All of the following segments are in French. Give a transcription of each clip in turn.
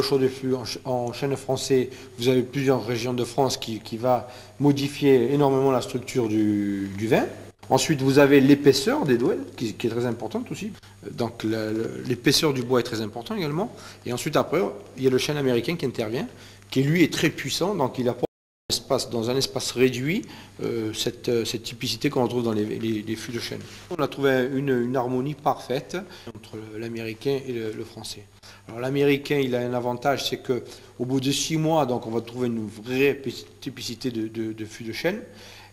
le chaud de fût en chêne français, vous avez plusieurs régions de France qui va modifier énormément la structure du vin. Ensuite, vous avez l'épaisseur des douelles, qui est très importante aussi. Donc, l'épaisseur du bois est très important également. Et ensuite, après, il y a le chêne américain qui intervient, qui lui est très puissant, donc il apporte dans un espace réduit cette typicité qu'on retrouve dans les fûts de chêne. On a trouvé une harmonie parfaite entre l'américain et le français. Alors l'américain, il a un avantage, c'est qu'au bout de 6 mois, donc on va trouver une vraie typicité de fût de chêne.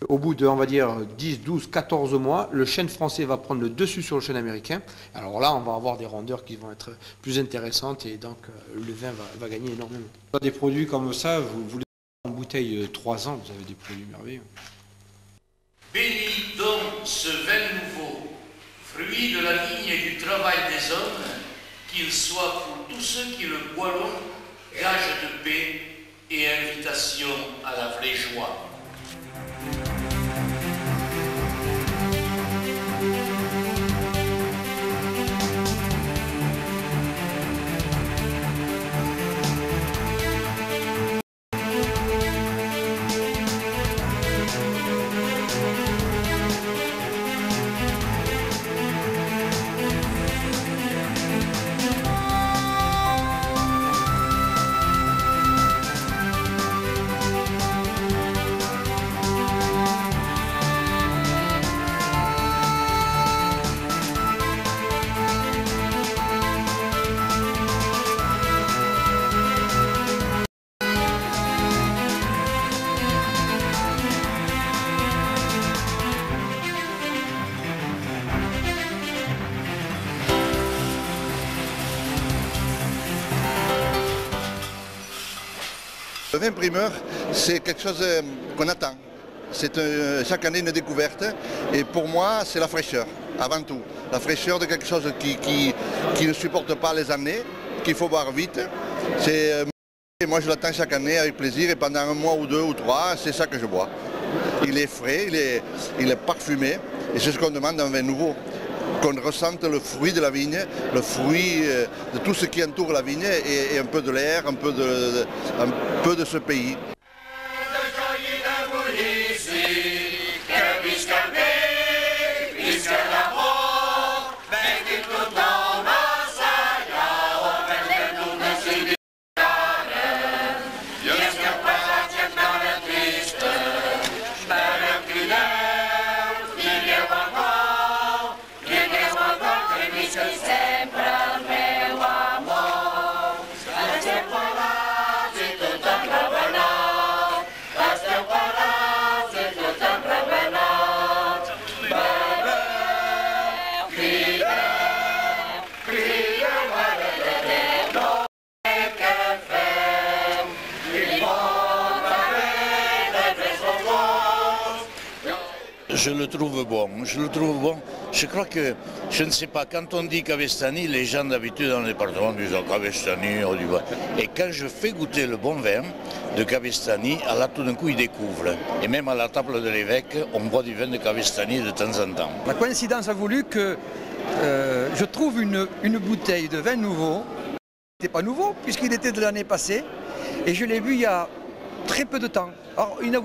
Au bout de, on va dire, 10, 12, 14 mois, le chêne français va prendre le dessus sur le chêne américain. Alors là, on va avoir des rondeurs qui vont être plus intéressantes et donc le vin va gagner énormément. Des produits comme ça, vous en bouteille 3 ans, vous avez des produits merveilleux. Bénis donc ce vin nouveau, fruit de la vigne et du travail des hommes, qu'il soit pour tous ceux qui le boiront gage de paix et invitation à la vraie joie. Le vin primeur, c'est quelque chose qu'on attend. C'est chaque année une découverte et pour moi, c'est la fraîcheur, avant tout. La fraîcheur de quelque chose qui ne supporte pas les années, qu'il faut boire vite. Moi, je l'attends chaque année avec plaisir et pendant 1 mois ou 2 ou 3, c'est ça que je bois. Il est frais, il est parfumé et c'est ce qu'on demande d'un vin nouveau. Qu'on ressente le fruit de la vigne, le fruit de tout ce qui entoure la vigne et un peu de l'air, un peu de ce pays. Je le trouve bon, Je crois que, je ne sais pas, quand on dit Cavestany, les gens d'habitude dans le département disent Cavestany, on dit bon. Et quand je fais goûter le bon vin de Cavestany, là tout d'un coup ils découvrent. Et même à la table de l'évêque, on boit du vin de Cavestany de temps en temps. La coïncidence a voulu que je trouve une bouteille de vin nouveau. Il n'était pas nouveau puisqu'il était de l'année passée et je l'ai vu il y a très peu de temps. Alors, il y a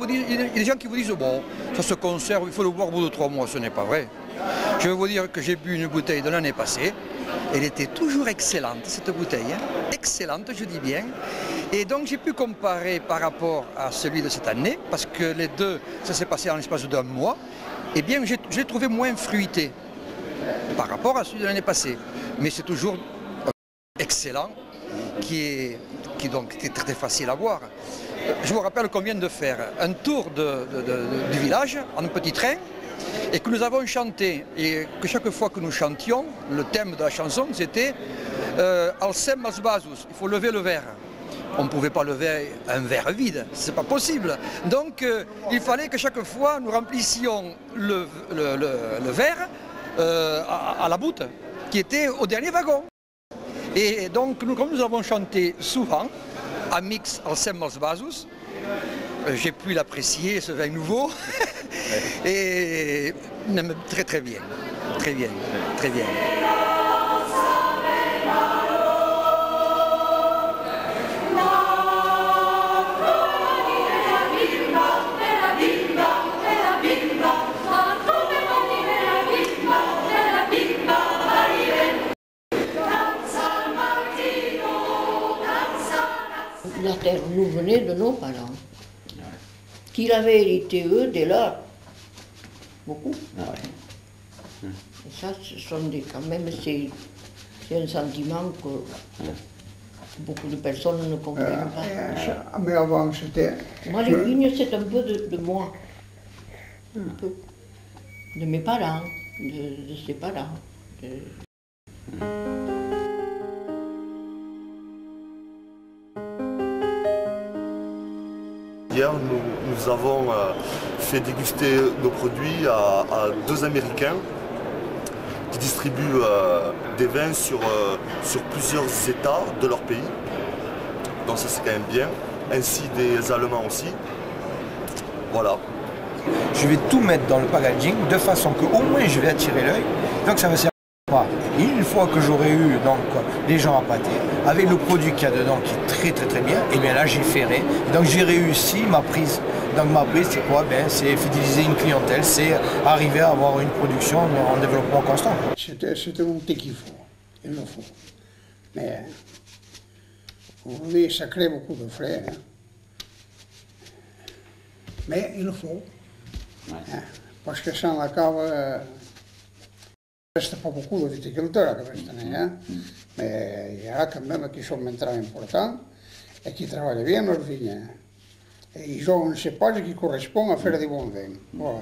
des gens qui vous disent bon, ça se conserve, il faut le boire au bout de 3 mois, ce n'est pas vrai. Je vais vous dire que j'ai bu une bouteille de l'année passée, elle était toujours excellente cette bouteille, excellente je dis bien. Et donc j'ai pu comparer par rapport à celui de cette année, parce que les deux, ça s'est passé en l'espace d'1 mois, et bien je l'ai trouvé moins fruité par rapport à celui de l'année passée. Mais c'est toujours excellent, qui est très facile à boire. Je vous rappelle qu'on vient de faire un tour du village en petit train et que nous avons chanté et que chaque fois que nous chantions, le thème de la chanson c'était Alcem als Basus, il faut lever le verre. On ne pouvait pas lever un verre vide, c'est pas possible. Donc il fallait que chaque fois nous remplissions le verre à la boute qui était au dernier wagon. Et donc comme nous avons chanté souvent, Amix Alcem als Basus, j'ai pu l'apprécier, ce vin nouveau, et très bien, très bien, très bien. La terre nous venait de nos parents, qu'ils avaient hérité eux de leur. Beaucoup. Et ça, ce sont quand même, c'est un sentiment que beaucoup de personnes ne comprennent pas. Mais avant, c'était... Moi, les vignes, c'est un peu de moi. Un peu. De mes parents, de ses parents. Hier, nous avons fait déguster nos produits à 2 Américains qui distribuent des vins sur plusieurs États de leur pays. Donc ça c'est quand même bien. Ainsi des Allemands aussi. Voilà. Je vais tout mettre dans le packaging de façon qu'au moins je vais attirer l'œil. Donc ça va servir pas. Et une fois que j'aurai eu donc les gens à pâter, avec le produit qu'il y a dedans qui est très bien, et bien là j'ai ferré. Et donc j'ai réussi ma prise. Donc ma prise c'est quoi? C'est fidéliser une clientèle, c'est arriver à avoir une production en développement constant. C'était un thé qu'il faut, il le faut. Mais aujourd'hui ça crée beaucoup de frais. Hein. Mais il le faut. Hein. Parce que sans la cave, il ne reste pas beaucoup de viticulteurs à cette année. Hein. Mais il y a quand même qui sont maintenant importants et qui travaillent bien leurs vignes. Et ils ont un cépage qui correspond à faire des bons vins. Voilà.